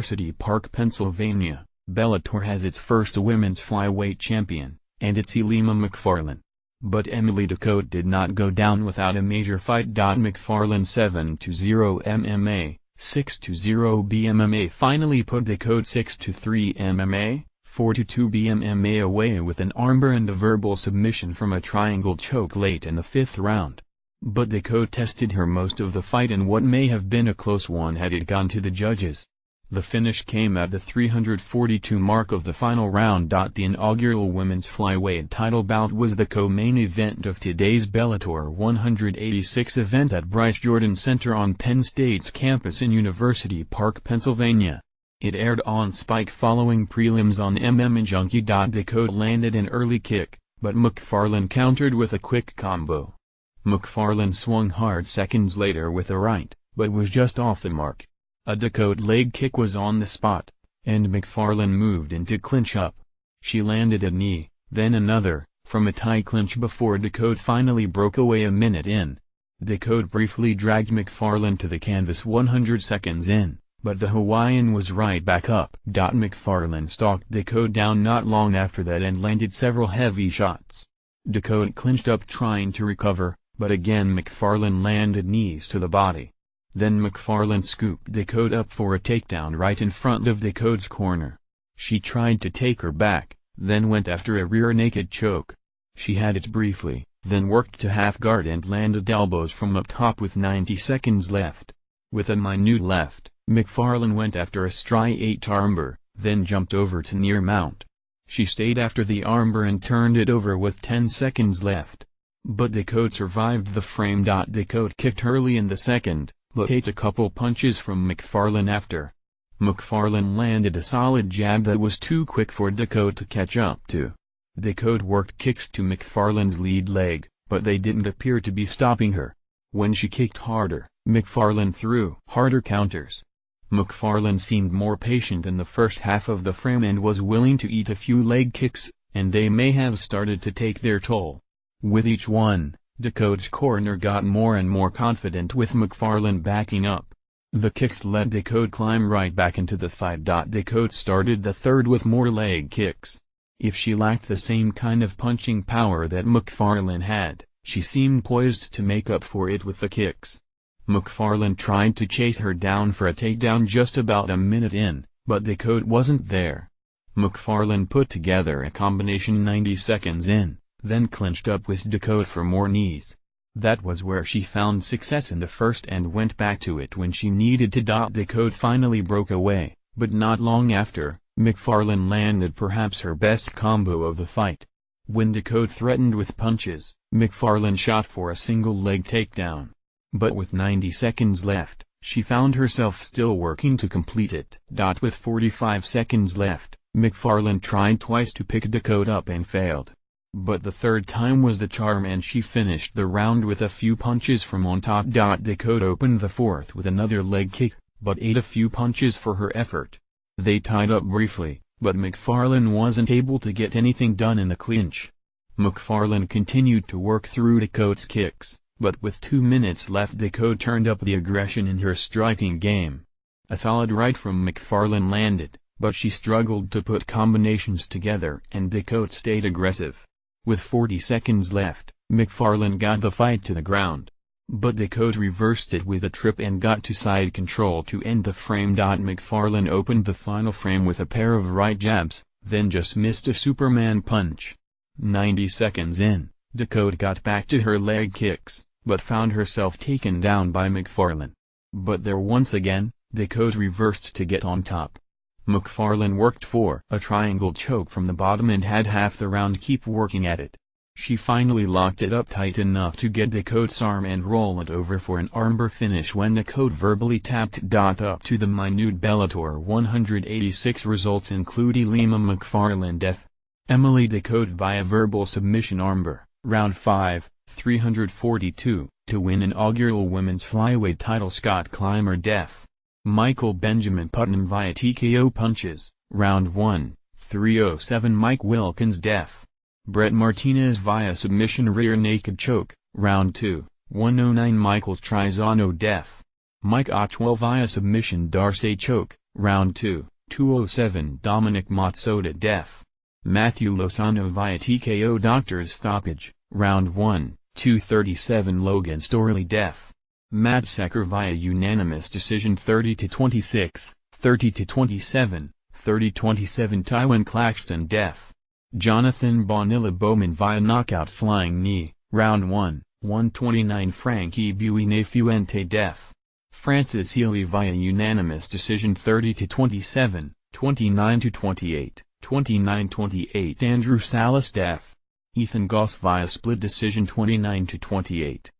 University Park, Pennsylvania, Bellator has its first women's flyweight champion, and it's Ilima Macfarlane. But Emily Ducote did not go down without a major fight. Macfarlane 7-0 MMA, 6-0 BMMA finally put Ducote 6-3 MMA, 4-2 BMMA away with an armbar and a verbal submission from a triangle choke late in the 5th round. But Ducote tested her most of the fight in what may have been a close one had it gone to the judges. The finish came at the 342 mark of the final round. The inaugural women's flyweight title bout was the co-main event of today's Bellator 186 event at Bryce Jordan Center on Penn State's campus in University Park, Pennsylvania. It aired on Spike following prelims on MMA Junkie. Ducote landed an early kick, but Macfarlane countered with a quick combo. Macfarlane swung hard seconds later with a right, but was just off the mark. A Ducote leg kick was on the spot, and Macfarlane moved into clinch up. She landed a knee, then another, from a tie clinch before Ducote finally broke away a minute in. Ducote briefly dragged Macfarlane to the canvas 100 seconds in, but the Hawaiian was right back up. Macfarlane stalked Ducote down not long after that and landed several heavy shots. Ducote clinched up trying to recover, but again Macfarlane landed knees to the body. Then Macfarlane scooped Ducote up for a takedown right in front of Ducote's corner. She tried to take her back, then went after a rear naked choke. She had it briefly, then worked to half guard and landed elbows from up top with 90 seconds left. With a minute left, Macfarlane went after a straight armbar, then jumped over to near mount. She stayed after the armbar and turned it over with 10 seconds left. But Ducote survived the frame. Ducote kicked early in the second, but ate a couple punches from Macfarlane after. Macfarlane landed a solid jab that was too quick for Ducote to catch up to. Ducote worked kicks to Macfarlane's lead leg, but they didn't appear to be stopping her. When she kicked harder, Macfarlane threw harder counters. Macfarlane seemed more patient in the first half of the frame and was willing to eat a few leg kicks, and they may have started to take their toll. With each one, Ducote's corner got more and more confident with Macfarlane backing up. The kicks let Ducote climb right back into the fight. Ducote started the third with more leg kicks. If she lacked the same kind of punching power that Macfarlane had, she seemed poised to make up for it with the kicks. Macfarlane tried to chase her down for a takedown just about a minute in, but Ducote wasn't there. Macfarlane put together a combination 90 seconds in, then clinched up with Ducote for more knees. That was where she found success in the first and went back to it when she needed to. Ducote finally broke away, but not long after, Macfarlane landed perhaps her best combo of the fight. When Ducote threatened with punches, Macfarlane shot for a single leg takedown. But with 90 seconds left, she found herself still working to complete it. With 45 seconds left, Macfarlane tried twice to pick Ducote up and failed. But the third time was the charm and she finished the round with a few punches from on top. Ducote opened the fourth with another leg kick, but ate a few punches for her effort. They tied up briefly, but Macfarlane wasn't able to get anything done in the clinch. Macfarlane continued to work through Ducote's kicks, but with 2 minutes left Ducote turned up the aggression in her striking game. A solid right from Macfarlane landed, but she struggled to put combinations together and Ducote stayed aggressive. With 40 seconds left, Macfarlane got the fight to the ground. But Ducote reversed it with a trip and got to side control to end the frame. Macfarlane opened the final frame with a pair of right jabs, then just missed a Superman punch. 90 seconds in, Ducote got back to her leg kicks, but found herself taken down by Macfarlane. But there once again, Ducote reversed to get on top. Macfarlane worked for a triangle choke from the bottom and had half the round keep working at it. She finally locked it up tight enough to get Ducote's arm and roll it over for an armbar finish when Ducote verbally tapped. Up to the minute Bellator 186 results include Ilima Macfarlane def. Emily Ducote via verbal submission armbar, round 5, 342, to win inaugural women's flyweight title. Scott Clymer def. Michael Benjamin Putnam via TKO punches, round 1, 307. Mike Wilkins def. Brett Martinez via submission rear naked choke, round 2, 109. Michael Trizano def. Mike Otwell via submission Darce choke, Round 2, 207 Dominic Matsuda def. Matthew Lozano via TKO doctors stoppage. Round 1, 237 Logan Storley def. Matt Secker via unanimous decision 30-26, 30-27, 30-27 Tywin Claxton def. Jonathan Bonilla Bowman via knockout flying knee. Round 1, 129 Frankie Buenafuente def. Francis Healy via unanimous decision 30-27, 29-28, 29-28 Andrew Salas def. Ethan Goss via split decision 29-28.